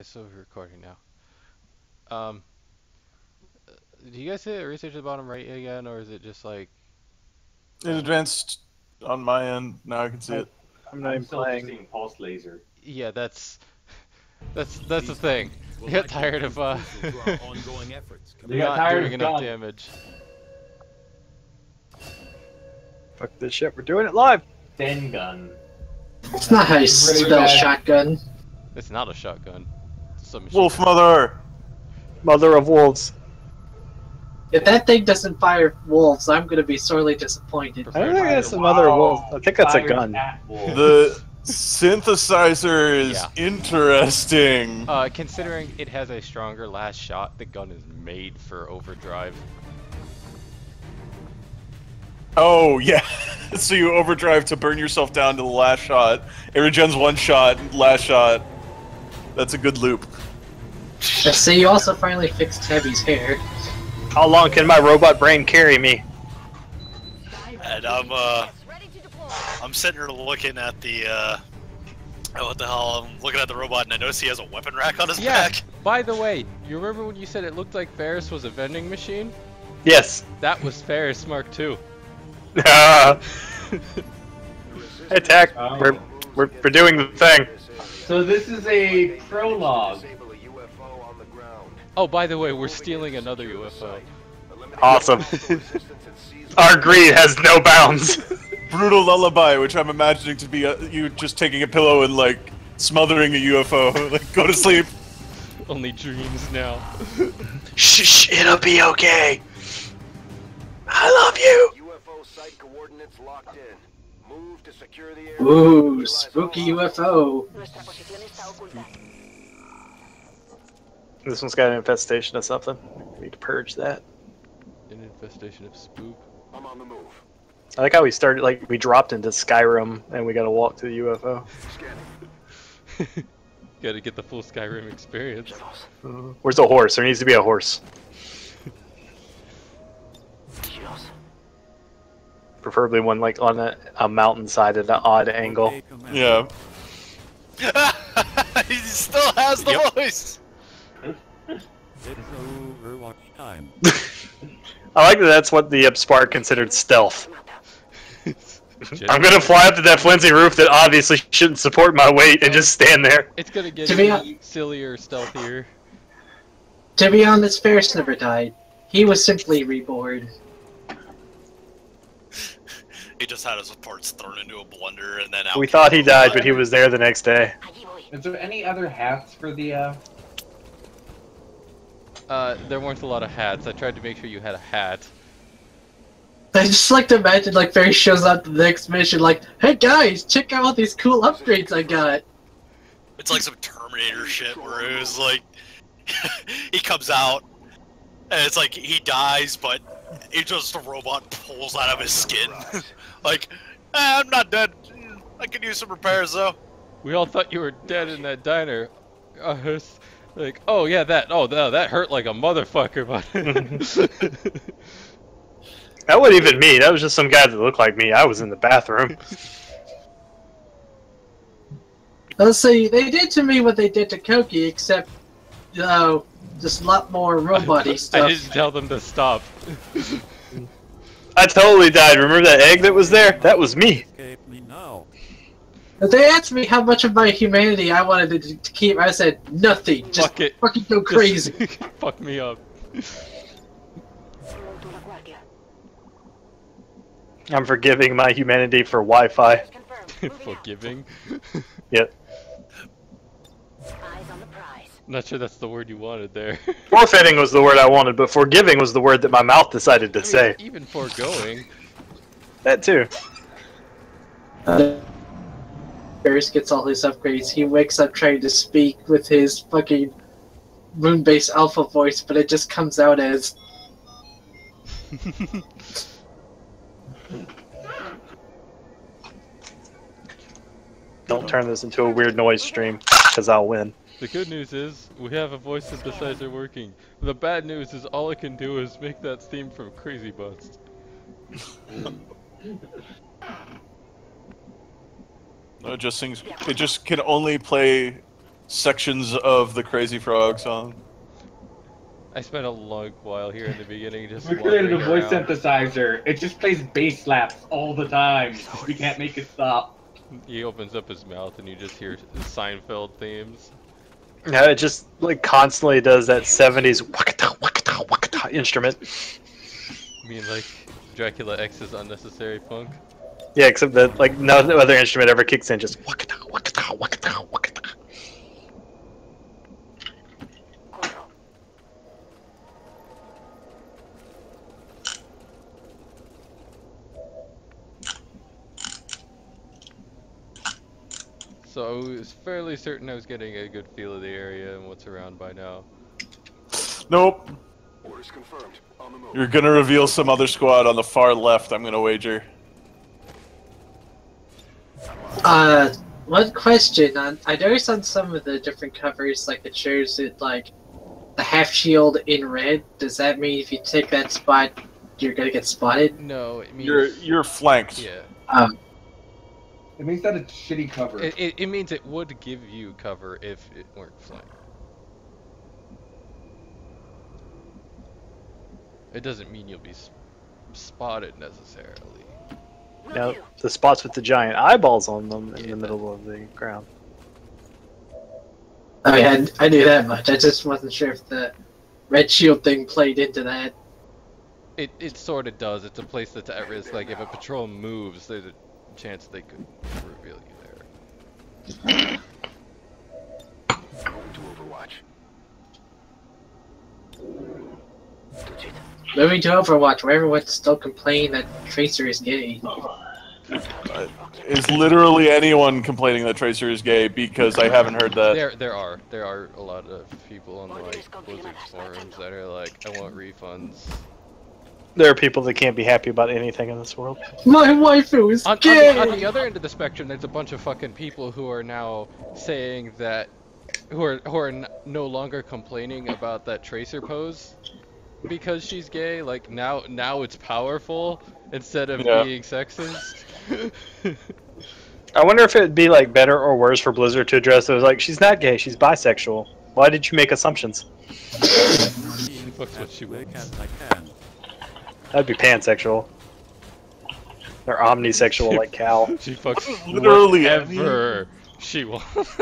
So we're recording now. Um, do you guys hit research at the bottom right again, or is it just like? It advanced on my end. Now I can see it. I'm not I'm even still just playing. seeing pulse laser. Yeah, that's the These thing. items I will get likely tired of prove crucial to our ongoing efforts. They got not tired doing of enough guns. damage. Fuck this shit, we're doing it live! Den gun. It's not how you spell shotgun. It's not a shotgun. It's a submachine Wolf gun. Mother! Mother of wolves. If that thing doesn't fire wolves, I'm gonna be sorely disappointed. I don't think that's the mother of wolves. I think that's a Fired gun. at wolves. The synthesizer is Yeah. interesting. Considering it has a stronger last shot, the gun is made for overdrive. Oh, yeah. So you overdrive to burn yourself down to the last shot. It regens one shot, last shot. That's a good loop. So you also finally fixed Tabby's hair. How long can my robot brain carry me? And I'm sitting here looking at the, what the hell, I'm looking at the robot and I notice he has a weapon rack on his Yeah. back. By the way, you remember when you said it looked like Ferris was a vending machine? Yes. That was Ferris Mark II. Attack. Oh. We're doing the thing. So this is a prologue. Oh, by the way, we're stealing another UFO. Awesome. Our greed has no bounds. Brutal lullaby, which I'm imagining to be you just taking a pillow and, like, smothering a UFO. Like, go to sleep. Only dreams now. Shh, it'll be okay. I love you. UFO site coordinates locked in. Move to secure the area. Ooh, spooky UFO. This one's got an infestation of something. We need to purge that. An infestation of spook. I'm on the move. I like how we started, like, we dropped into Skyrim and we gotta walk to the UFO. Scanning. Gotta get the full Skyrim experience. Where's the horse? There needs to be a horse. Preferably one, like, on a mountainside at an odd angle. Yeah. He still has the voice. It's Overwatch time. I like that that's what the Spark considered stealth. I'm gonna fly up to that flimsy roof that obviously shouldn't support my weight and just stand there. It's gonna get To be sillier, stealthier. To be honest, Ferris never died. He was simply reborn. He just had his parts thrown into a blender and then out. We thought he died, but he was there the next day. Is there any other hats for the There weren't a lot of hats. I tried to make sure you had a hat. I just like to imagine, like, Ferris shows up to the next mission, like, hey guys, check out all these cool upgrades I got. It's like some Terminator shit where it was like, he comes out and it's like he dies, but it just a robot pulls out of his skin. Like, I'm not dead. I can use some repairs though. We all thought you were dead in that diner. It's like, oh yeah, that. Oh no, that hurt like a motherfucker, but. That wasn't even me. That was just some guy that looked like me. I was in the bathroom. Let's see, they did to me what they did to Koki, except, you know, just a lot more robot-y I stuff. didn't tell them to stop. I totally died. Remember that egg that was there? That was me. Escape me now. But they asked me how much of my humanity I wanted to keep. I said, nothing. Just Fuck it. fucking go crazy. Just fuck me up. I'm forgiving my humanity for Wi-Fi. Forgiving. Yep. Not sure that's the word you wanted there. Forfeiting was the word I wanted, but forgiving was the word that my mouth decided to say. Even foregoing. That too. Ferris gets all his upgrades. He wakes up trying to speak with his fucking moon-based alpha voice, but it just comes out as... Don't turn this into a weird noise stream, because I'll win. The good news is, we have a voice synthesizer working. The bad news is all it can do is make that theme from Crazy Bust. No, it just sings. It just can only play sections of the Crazy Frog song. I spent a long while here in the beginning just We created a wandering voice around. synthesizer. It just plays bass slaps all the time. We can't make it stop. He opens up his mouth and you just hear Seinfeld themes. Yeah, it just like constantly does that 70s wakata wakata wakata instrument. I mean, like Dracula X's Unnecessary Funk. Yeah, except that like no other instrument ever kicks in, just wakata wakata wakata wakata. So I was fairly certain I was getting a good feel of the area and what's around by now. Nope. Orders confirmed. On the move. You're gonna reveal some other squad on the far left, I'm gonna wager. One question. I noticed on some of the different covers, like it shows it like the half shield in red. Does that mean if you take that spot, you're gonna get spotted? No, it means You're flanked. yeah. It means that it's shitty cover. It means it would give you cover if it weren't flanked. It doesn't mean you'll be spotted necessarily. Now the spots with the giant eyeballs on them in the middle of the ground. I mean, I knew that much. I just wasn't sure if the red shield thing played into that. It sort of does. It's a place that's at risk. Like if a patrol moves, there's a chance they could reveal you there. To Overwatch. Moving to Overwatch, where everyone's still complaining that Tracer is gay. Is literally anyone complaining that Tracer is gay? Because I haven't heard that. There are a lot of people on the like Blizzard forums that are like, I want refunds. There are people that can't be happy about anything in this world. My waifu is On gay! the other end of the spectrum, there's a bunch of fucking people who are now saying that, who are no longer complaining about that Tracer pose because she's gay. Like now it's powerful instead of being sexist. I wonder if it'd be like better or worse for Blizzard to address those. Like, she's not gay, she's bisexual. Why did you make assumptions? She fucks what she Quick wants. as I can. That'd be pansexual. They're omnisexual like Cal. She fucks Literally whatever she wants.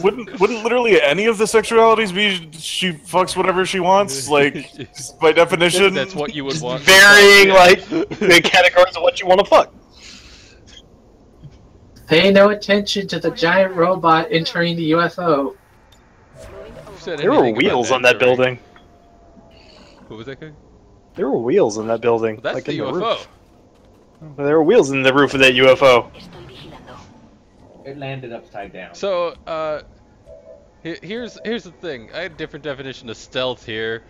Wouldn't literally any of the sexualities be she fucks whatever she wants? Like, by definition? That's what you would want. Varying like the categories of what you want to fuck. Pay no attention to the giant robot entering the UFO. There were wheels on that building. What was that guy? There were wheels in that building. That's like the in UFO. The roof. There were wheels in the roof of that UFO. It landed upside down. So, here's the thing. I had a different definition of stealth here.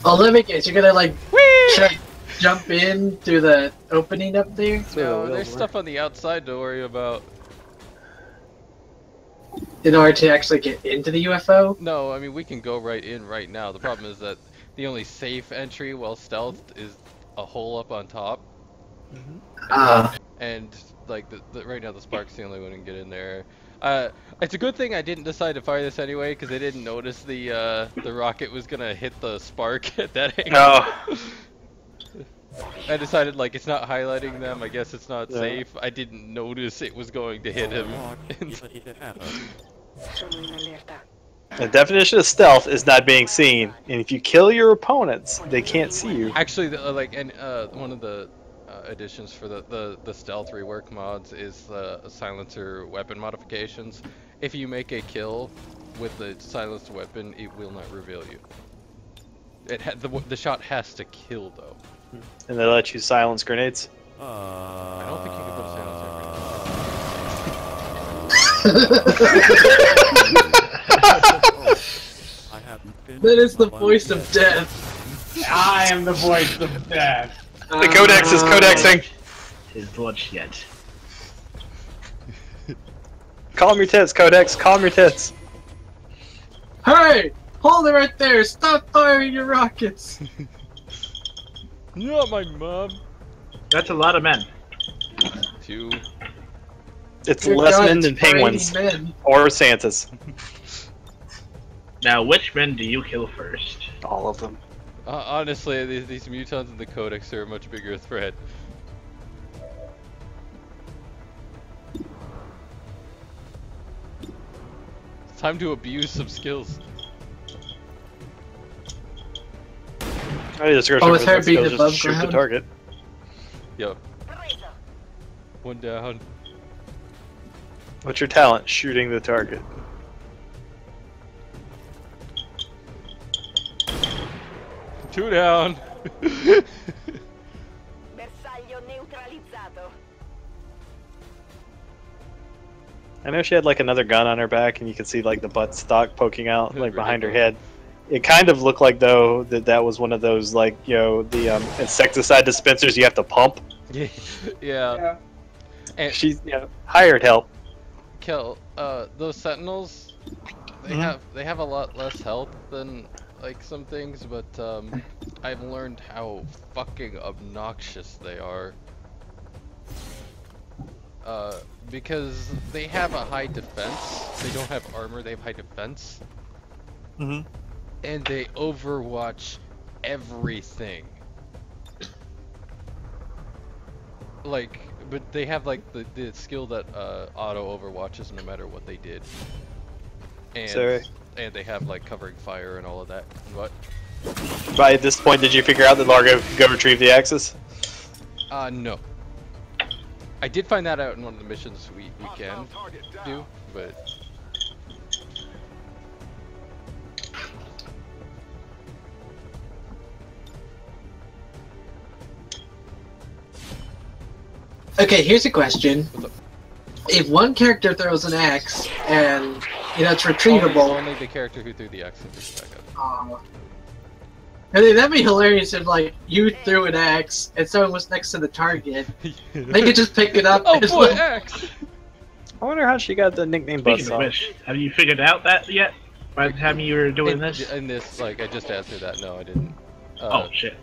Oh, let me guess. You're gonna like try to jump in through the opening up there No, there's stuff on the outside to worry about. in order to actually get into the UFO. No, I mean we can go right in right now. The problem is that the only safe entry while stealthed is a hole up on top. And like right now the spark's the only one who can get in there. It's a good thing I didn't decide to fire this anyway because I didn't notice the rocket was gonna hit the spark at that angle. Oh. I decided like it's not highlighting them. I guess it's not safe. I didn't notice it was going to hit him. The definition of stealth is not being seen, and if you kill your opponents, they can't see you. Actually, one of the additions for the stealth rework mods is silencer weapon modifications. If you make a kill with the silenced weapon, it will not reveal you. The shot has to kill though. And they let you silence grenades. I don't think you can put silencer. That is the voice of death. I am the voice of death. The codex is codexing. His bloodshed. Calm your tits, codex. Calm your tits. Hey! Hold it right there! Stop firing your rockets! Not my mom. That's a lot of men. 2. It's Good less God, men it's than penguins. 480 men. Or Santas. Now, which men do you kill first? All of them. Honestly, these mutons in the Codex are a much bigger threat. It's time to abuse some skills. I just Oh, with her being above shoot the ground? target. Yo. One down. What's your talent? Shooting the target. Two down. Bersaglio neutralizzato. I know she had like another gun on her back, and you could see like the butt stock poking out like behind her head. It kind of looked like though that was one of those like the insecticide dispensers you have to pump. Yeah. And She's hired help. Kel, those sentinels, they have a lot less health than like some things, but I've learned how fucking obnoxious they are. Because they have a high defense. They don't have armor, they have high defense. Mm-hmm. And they overwatch everything. Like, but they have like the skill that auto overwatches no matter what they did. And Sorry. and they have like covering fire and all of that. What? By this point, did you figure out that Largo could go retrieve the axis? No. I did find that out in one of the missions we can do, but Okay, here's a question. If one character throws an axe and it's retrievable, only the character who threw the axe can pick it back up. I mean, that'd be hilarious if like you threw an axe and someone was next to the target. They could just pick it up. Oh and boy, like, axe! I wonder how she got the nickname Speaking of Buzzsaw. which, have you figured out that yet? By the time you were doing this? In this, like, I just answered that. No, I didn't. Oh shit.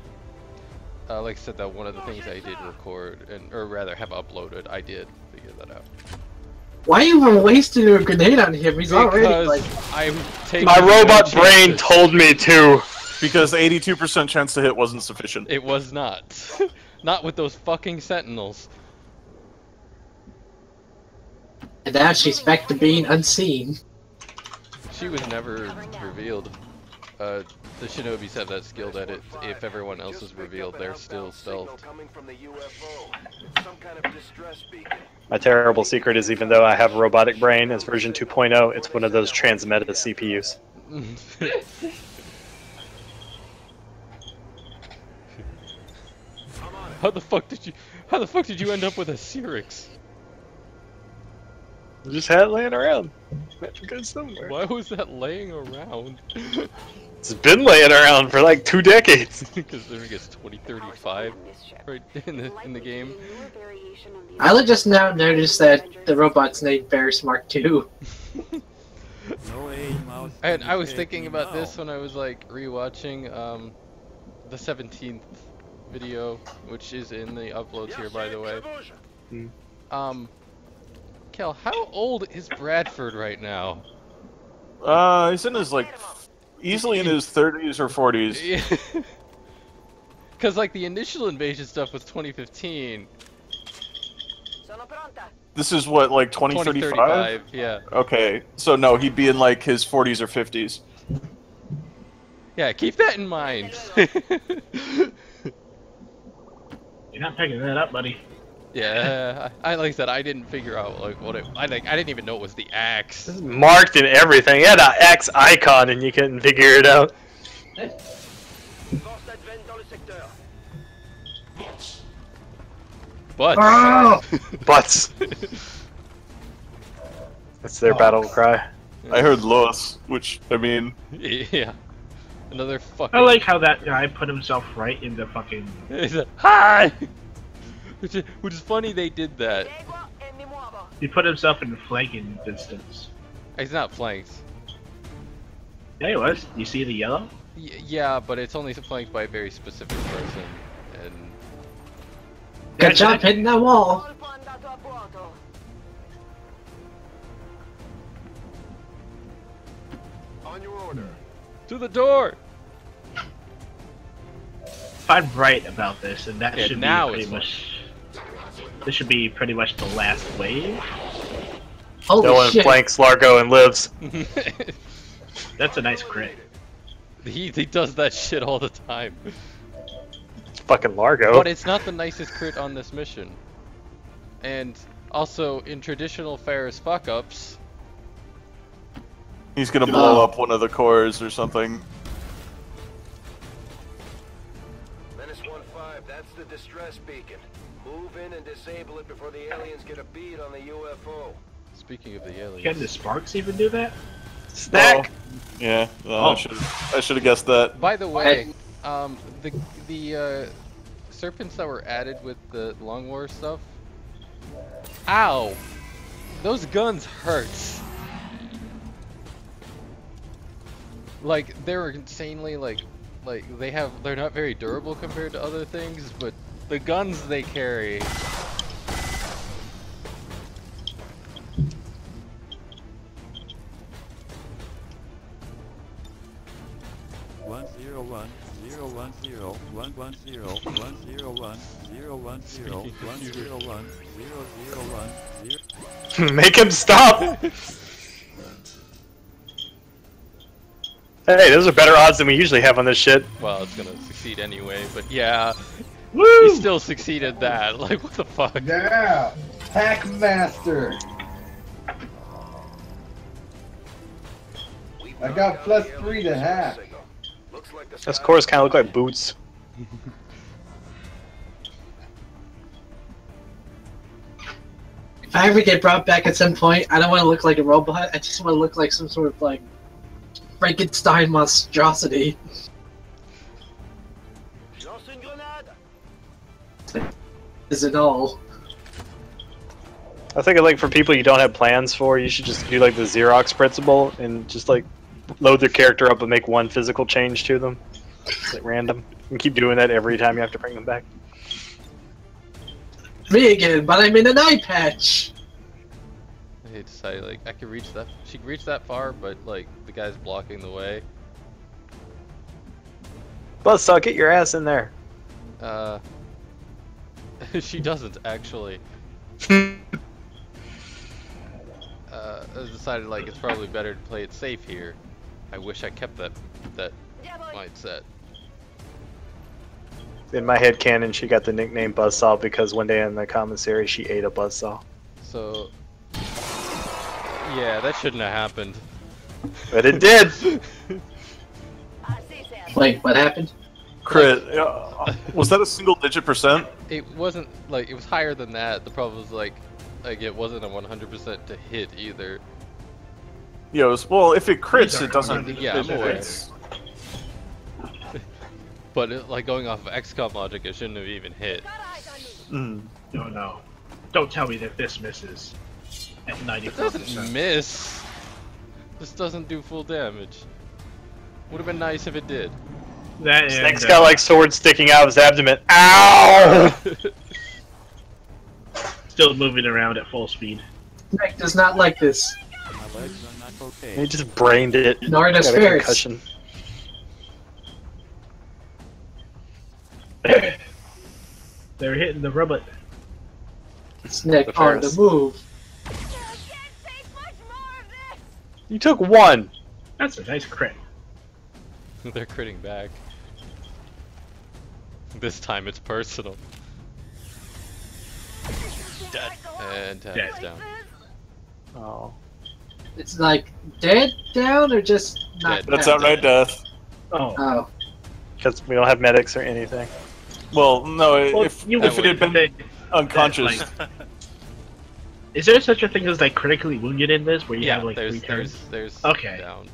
Like I said, that one of the things I did record, or rather have uploaded, I did figure that out. why even wasting a grenade on him? He's already Because like. I'm taking My robot no brain chances. told me to. Because 82% chance to hit wasn't sufficient. It was not. Not with those fucking sentinels. And now she's back to being unseen. She was never revealed. The Shinobis have that skill that if everyone else is revealed, they're still stealthed. My terrible secret is even though I have a robotic brain as version 2.0, it's one of those transmeta CPUs. How the fuck did you end up with a Cyrix? I just had it laying around. Meant to go somewhere. Why was that laying around? It's been laying around for like 2 decades. Because I think it's 2035 right in the game. I just now noticed that the robot's named Varys Mark II. No aim mouse. And I was thinking about this when I was like rewatching the 17th video, which is in the uploads here, by the way. Kel, how old is Bradford right now? He's in his like easily in his 30s or 40s. Because like the initial invasion stuff was 2015. This is what, like 2035? Yeah. Okay, so no, he'd be in like his 40s or 50s. Yeah, keep that in mind. You're not picking that up, buddy. Yeah, I like I said, I didn't figure out like what it. I didn't even know it was the axe. It's marked and everything. It had an X icon and you couldn't figure it out. But Oh! Butts. That's their battle cry. I heard Lois, which, I mean... yeah, another fucking. I like how that guy put himself right into fucking... He said, hi! Which is funny they did that. He put himself in flanking distance. He's not flanked. Yeah, he was. You see the yellow? Yeah, but it's only flanked by a very specific person, and Good job hitting that wall. On your order. To the door! If I'm right about this, and that Yeah, should now be pretty it's much. This should be pretty much the last wave. Holy No one shit! flanks Largo and lives. That's a nice crit. he does that shit all the time. It's fucking Largo. But it's not the nicest crit on this mission. And also, in traditional Ferris fuck-ups, He's gonna blow up one of the cores or something. Menace 1-5, that's the distress beacon. Move in and disable it before the aliens get a bead on the UFO. speaking of the aliens... Can the sparks even do that? Snack! Yeah, Oh. I should have guessed that. By the way, the serpents that were added with the Long War stuff... Ow! Those guns hurt. Like, they're insanely, they're not very durable compared to other things, but the guns they carry... One zero one zero one zero one one zero one zero one zero one zero one zero one zero zero one zero. Make him stop! Hey, those are better odds than we usually have on this shit. Well, it's gonna succeed anyway, but yeah, Woo! he still succeeded that. Like, what the fuck? Yeah! Hackmaster! I got +3 to hack. Those cores kind of look like boots. If I ever get brought back at some point, I don't want to look like a robot. I just want to look like some sort of like Frankenstein monstrosity. Is it all? I think like for people you don't have plans for, you should just do like the Xerox principle and just like load their character up and make one physical change to them. It's like random. And keep doing that every time you have to bring them back. Me again, but I'm in an eye patch. I hate to say, like, I could reach that. She could reach that far, but like the guy's blocking the way. Buzzsaw, get your ass in there. She doesn't actually. I decided like it's probably better to play it safe here. I wish I kept that mindset. In my head canon, she got the nickname Buzzsaw because one day in the commissary she ate a buzzsaw. So, yeah, that shouldn't have happened. But it did! Wait, what happened? Crit. Was that a single-digit %? It wasn't like it was higher than that. The problem was like it wasn't a 100% to hit either. Yeah, well, if it crits, it doesn't. Yeah, I'm aware. It's... But like going off of XCOM logic, it shouldn't have even hit. No. Don't tell me that this misses at 94%. It doesn't miss. This doesn't do full damage. Would have been nice if it did. That Snake's got like swords sticking out of his abdomen. Ow! Still moving around at full speed. Snake does not like this. My legs are not okay. He just brained it. Nor does Got a Ferris. concussion. They're hitting the robot. Snake The on the Ferris. move. You took one! That's a nice crit. They're critting back. This time it's personal. Dead. And Dead. Tabby's down. Oh. It's like dead down or just not Dead. That's down? outright death. Oh. Oh. Because we don't have medics or anything. Well, no, Well, if you it had been would- unconscious. Like, is there such a thing as like critically wounded in this, where you Yeah, have like there's 3 turns? there's Okay. down.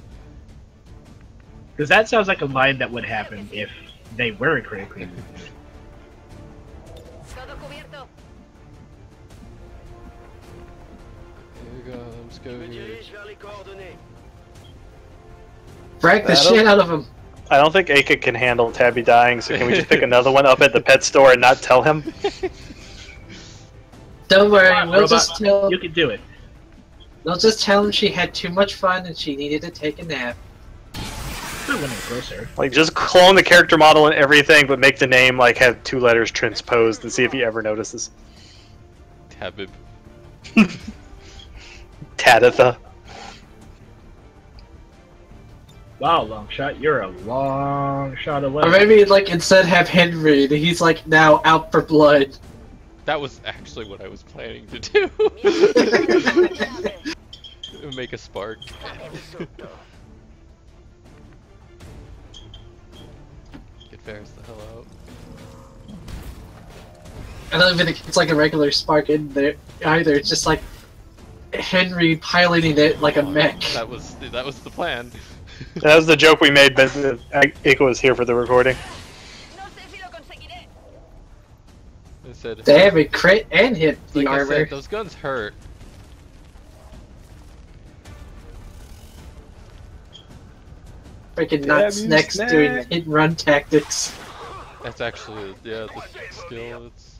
Because that sounds like a line that would happen if they were critically wounded. Here comes Cody. Frag the That'll- shit out of him. I don't think Aka can handle Tabby dying, so can we just pick another one up at the pet store and not tell him? Don't worry, Robot, we'll just tell. You can do it. We'll just tell him she had too much fun and she needed to take a nap. Still winning closer. Like, just clone the character model and everything, but make the name, like, have 2 letters transposed and see if he ever notices. Tabib. Tadatha. Wow, long shot. You're a long shot away. Or maybe, like, instead have Henry, he's, like, now out for blood. That was actually what I was planning to do. Make a spark. Get Ferris the hell out. I don't even think it's like a regular spark in there either. It's just like Henry piloting it like a mech. That was the plan. That was the joke we made, but Iko was here for the recording. I said, Damn, it crit and hit the like I armor. said, those guns hurt. Freaking nuts you next snack. doing hit and run tactics. That's actually, yeah, the skill. It's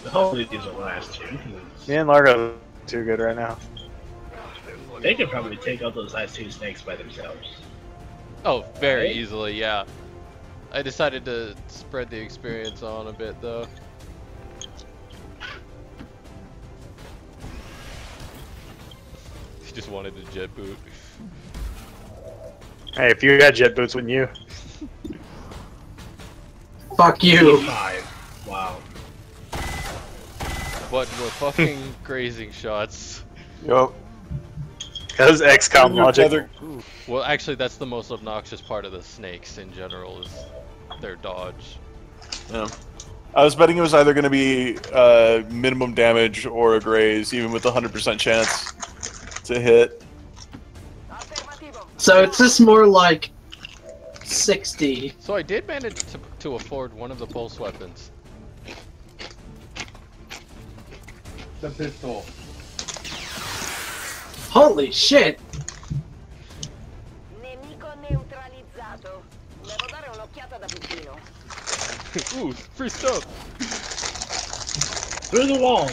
Hopefully these will last too. Me and Largo are too good right now. They could probably take out those last 2 snakes by themselves. oh, very Right? easily, yeah. I decided to spread the experience on a bit though. He just wanted a jet boot. Hey, if you had jet boots, wouldn't you? Fuck you. 5. Wow. But we're fucking grazing shots. Yup. That was XCOM logic. Well, actually, that's the most obnoxious part of the snakes in general is their dodge. Yeah. I was betting it was either going to be minimum damage or a graze, even with a 100% chance to hit. So it's just more like 60. So I did manage to afford one of the pulse weapons. The pistol. Holy shit! Nemico neutralizzato. Devo dare un'occhiata da vicino. Ooh, free stuff! Through the wall!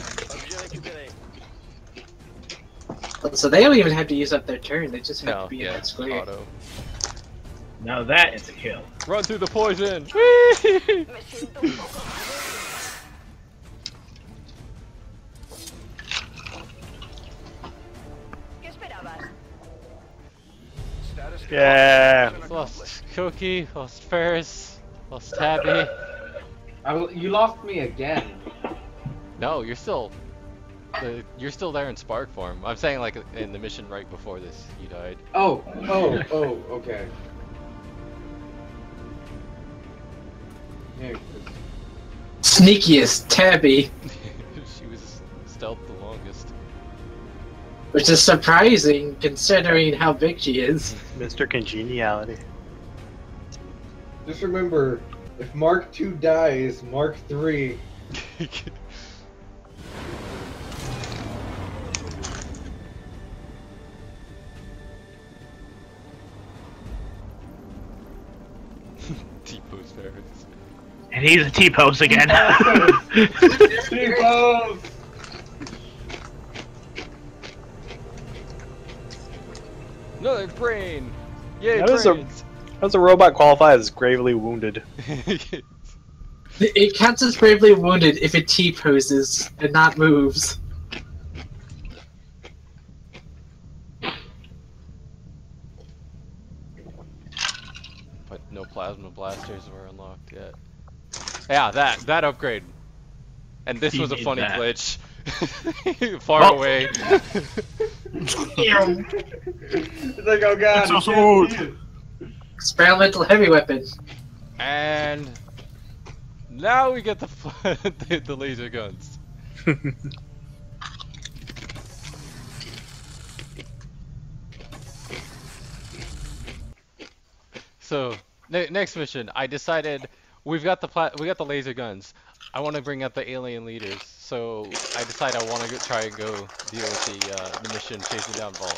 So they don't even have to use up their turn, they just have No, to be in yeah, that square. auto. Now that is a kill. Run through the poison! Whee! Mi sento un poco Che speravas? Yeah. Lost Cookie, lost Ferris, lost Tabby. You lost me again. No, you're still there in spark form. I'm saying like in the mission right before this, you died. Oh, okay. Yeah, Sneakiest, Tabby. She was stealth the longest. Which is surprising considering how big she is. Mr. Congeniality. just remember, if Mark II dies, Mark III. T-pose Ferris. And he's a T-pose again. T-pose! Another brain! Yay, How does a robot qualify as gravely wounded? It counts as bravely wounded if it T-poses and not moves. But no plasma blasters were unlocked yet. Yeah, that upgrade. And this He was a did funny that. glitch. Far Oh. away. It's like, oh god. It's so you can't smooth. see it. Experimental heavy weapon. And now we get the laser guns. So next mission, I decided we got the laser guns. I want to bring out the alien leaders, so I decide I want to try and go deal with the mission chasing down Ballin.